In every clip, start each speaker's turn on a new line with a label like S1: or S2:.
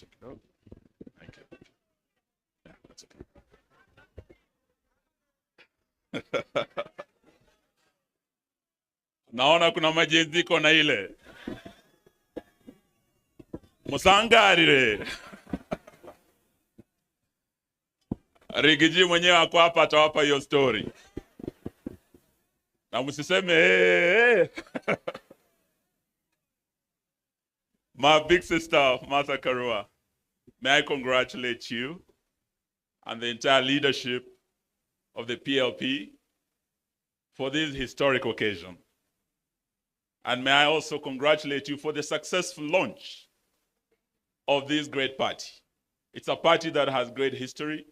S1: Check it out. Thank you. Yeah, that's okay. Naona kuna majenziko na ile musangarire Rigiji mwenyewe ako hapa atawapa hiyo story. Na msiseme hey. My big sister Martha Karua, may I congratulate you and the entire leadership of the PLP for this historic occasion. And may I also congratulate you for the successful launch of this great party. It's a party that has great history.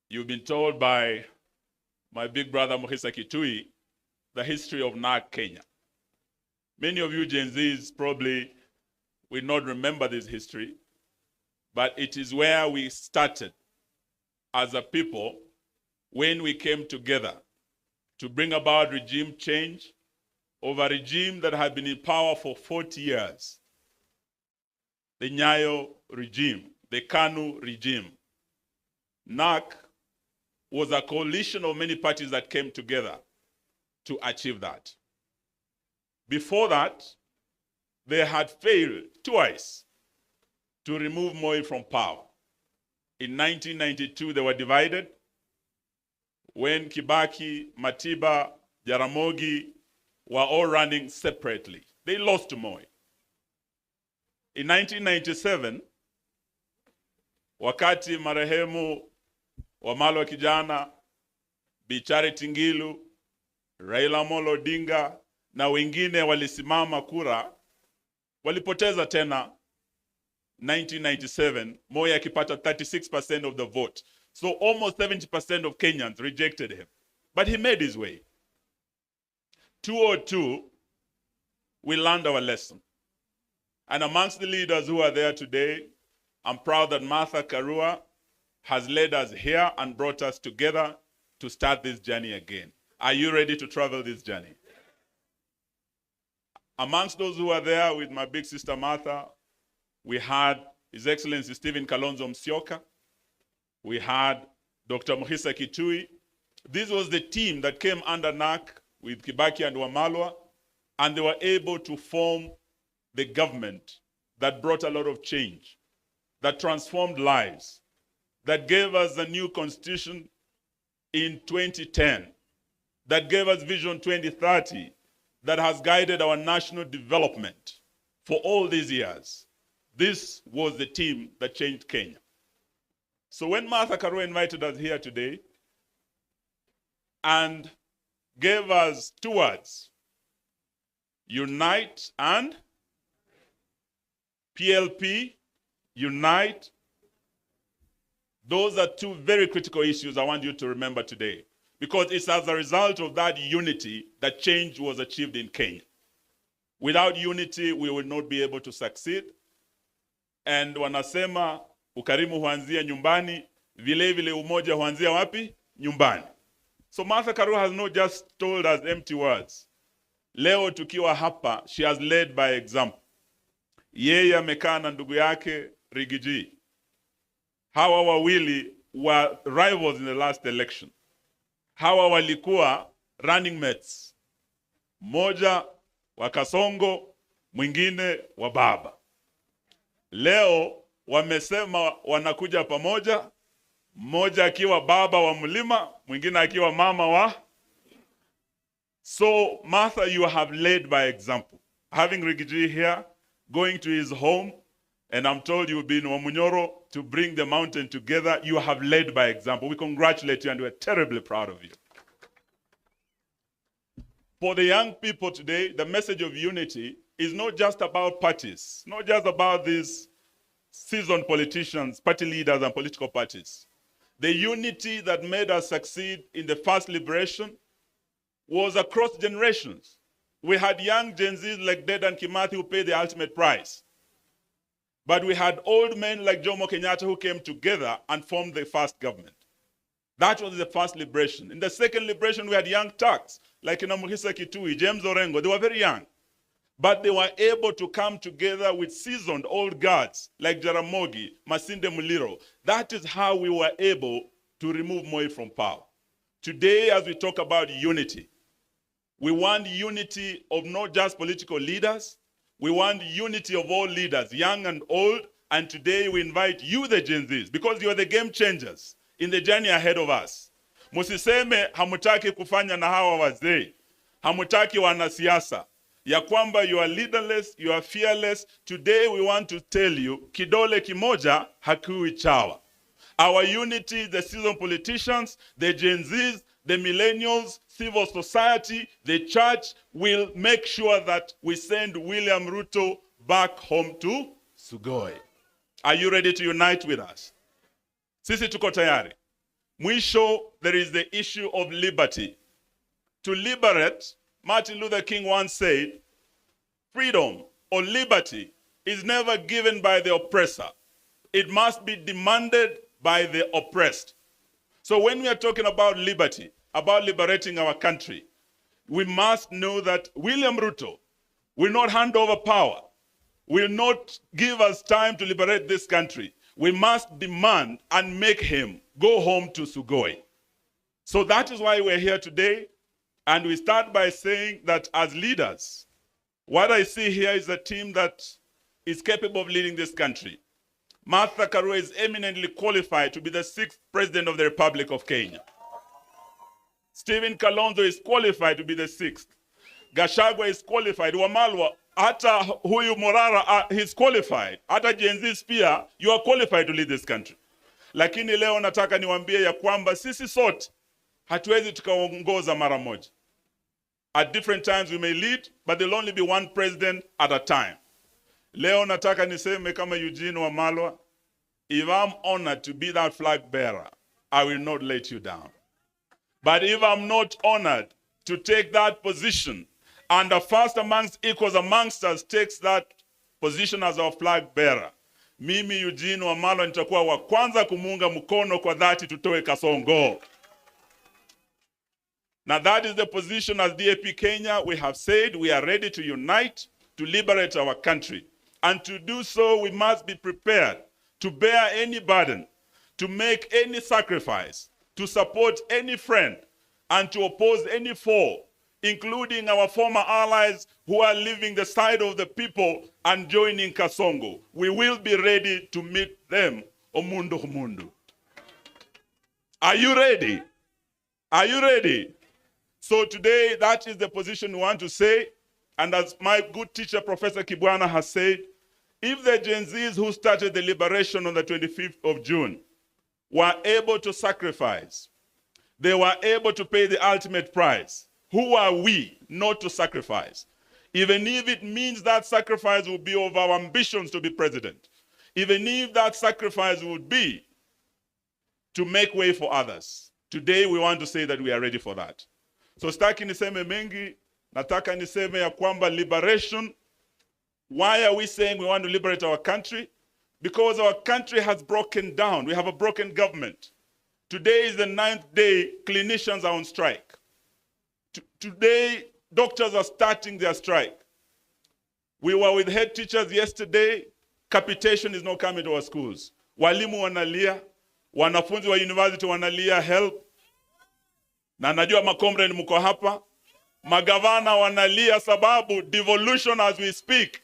S1: You've been told by my big brother Mohisa Kitui the history of NARC Kenya. Many of you Gen Zs probably will not remember this history, but it is where we started as a people when we came together to bring about regime change of a regime that had been in power for 40 years. The Nyayo regime, the KANU regime. NARC was a coalition of many parties that came together to achieve that. Before that, they had failed twice to remove Moi from power. In 1992, they were divided when Kibaki, Matiba, Jaramogi were all running separately. They lost to Moi. In 1997, wakati marehemu Wamalwa kijana, Bi Charity Ngilu, Raila Amolo Odinga na wengine walisimama kura, walipoteza tena 1997, Moi akipata 36% of the vote. So almost 70% of Kenyans rejected him. But he made his way. 2002, we learned our lesson. And amongst the leaders who are there today, I'm proud that Martha Karua has led us here and brought us together to start this journey again. Are you ready to travel this journey? Amongst those who are there with my big sister Martha, we had His Excellency Stephen Kalonzo Musyoka. We had Dr. Mohisa Kitui. This was the team that came under NARC with Kibaki and Wamalwa, and they were able to form the government that brought a lot of change, that transformed lives, that gave us a new constitution in 2010, that gave us Vision 2030, that has guided our national development for all these years. This was the team that changed Kenya. So when Martha Karua invited us here today and gave us two words, unite and PLP, unite. Those are two very critical issues I want you to remember today, because it's as a result of that unity that change was achieved in Kenya. Without unity, we will not be able to succeed. And wanasema ukarimu huanzia nyumbani, vile vile umoja huanzia wapi? Nyumbani. So Martha Karua has not just told us empty words. Leo tukiwa hapa, she has led by example. Yeye amekaa na ndugu yake Rigiji. Hawa wawili were rivals in the last election. Hawa walikuwa running mates. Moja wa Kasongo, mwingine wa baba. Leo wamesema wanakuja pamoja, mmoja akiwa baba wa mlima, mwingine akiwa mama wa. So Martha, you have led by example. Having Rigiji here, going to his home, and I'm told you've been Wamunyoro to bring the mountain together. You have led by example. We congratulate you and we're terribly proud of you. For the young people today, the message of unity is not just about parties, not just about these seasoned politicians, party leaders and political parties. The unity that made us succeed in the first liberation was across generations. We had young Gen Zs like Dedan Kimathi who paid the ultimate price. But we had old men like Jomo Kenyatta who came together and formed the first government. That was the first liberation. In the second liberation, we had young Turks like Mohisa Kitui, James Orengo. They were very young. But they were able to come together with seasoned old guards like Jaramogi, Masinde Muliro. That is how we were able to remove Moi from power. Today, as we talk about unity, we want unity of not just political leaders. We want unity of all leaders, young and old. And today we invite you, the Gen Zs, because you are the game changers in the journey ahead of us. Musiseme hamutaki kufanya na hawa wazee. Hamutaki wanasiasa. Ya kwamba you are leaderless, you are fearless. Today we want to tell you, kidole kimoja hakui chawa. Our unity, the seasoned politicians, the Gen Zs, the millennials, civil society, the church will make sure that we send William Ruto back home to Sugoi. Are you ready to unite with us? Sisi tuko tayari. Mwisho, there is the issue of liberty. To liberate, Martin Luther King once said, freedom or liberty is never given by the oppressor. It must be demanded by the oppressed. So when we are talking about liberty, about liberating our country, we must know that William Ruto will not hand over power, will not give us time to liberate this country. We must demand and make him go home to Sugoi. So that is why we're here today. And we start by saying that as leaders, what I see here is a team that is capable of leading this country. Martha Karua is eminently qualified to be the 6th President of the Republic of Kenya. Stephen Kalonzo is qualified to be the 6th. Gachagua is qualified. Wamalwa, hata huyu Morara, he's qualified. Hata Gen Z pia, you are qualified to lead this country. Lakini leo nataka niwaambie ya kwamba sisi sote hatuwezi tukaongoza mara moja. At different times we may lead, but there'll only be one president at a time. Leo nataka niseme kama Eugene wa Malwa, if I'm honored to be that flag bearer, I will not let you down. But if I'm not honored to take that position, and the first amongst equals amongst us takes that position as our flag bearer, mimi Eugene wa Malwa nitakuwa wa kwanza kumunga mkono kwa dhati tutoe Kasongo. Now that is the position as DAP Kenya. We have said we are ready to unite, to liberate our country. And to do so, we must be prepared to bear any burden, to make any sacrifice, to support any friend, and to oppose any foe, including our former allies who are leaving the side of the people and joining Kasongo. We will be ready to meet them. Omundu humundu. Are you ready? Are you ready? So today, that is the position we want to say. And as my good teacher, Professor Kibwana, has said, if the Gen Zs who started the liberation on the 25th of June were able to sacrifice, they were able to pay the ultimate price, who are we not to sacrifice? Even if it means that sacrifice will be of our ambitions to be president, even if that sacrifice would be to make way for others. Today, we want to say that we are ready for that. So sitaki niseme mengi, nataka niseme ya kwamba liberation. Why are we saying we want to liberate our country? Because our country has broken down. We have a broken government. Today is the 9th day clinicians are on strike. Today, doctors are starting their strike. We were with head teachers yesterday. Capitation is not coming to our schools. Walimu wanalia, wanafunzi wa university wanalia help. Na najua makomre ni mko hapa. Magavana wanalia sababu devolution as we speak.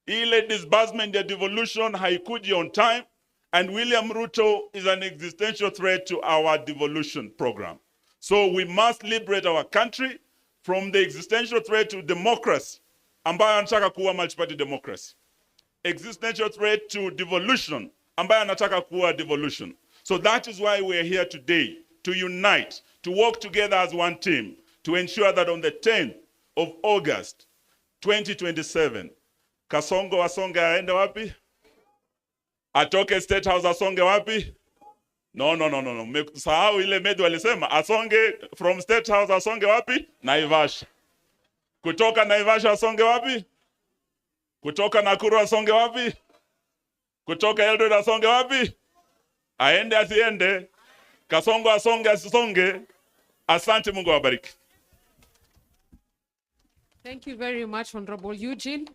S1: Ile disbursement ya devolution haikuji on time. And William Ruto is an existential threat to our devolution program. So we must liberate our country from the existential threat to democracy. Ambayo anataka kuwa multi-party democracy. Existential threat to devolution. Ambayo anataka kuwa devolution. So that is why we are here today. To unite, to work together as one team, to ensure that on the 10th of August, 2027, Kasongo asonge aende wapi? Atoke State House asonge wapi? No. Sahau ile medu alisema, asonge from State House asonge wapi? Naivasha. Kutoka Naivasha asonge wapi? Kutoka Nakuru asonge wapi? Kutoka Eldoret asonge wapi? Aende asiende? Kasongo asonge asisonge. Asante, Mungu awabariki.
S2: Thank you very much, Honorable Eugene.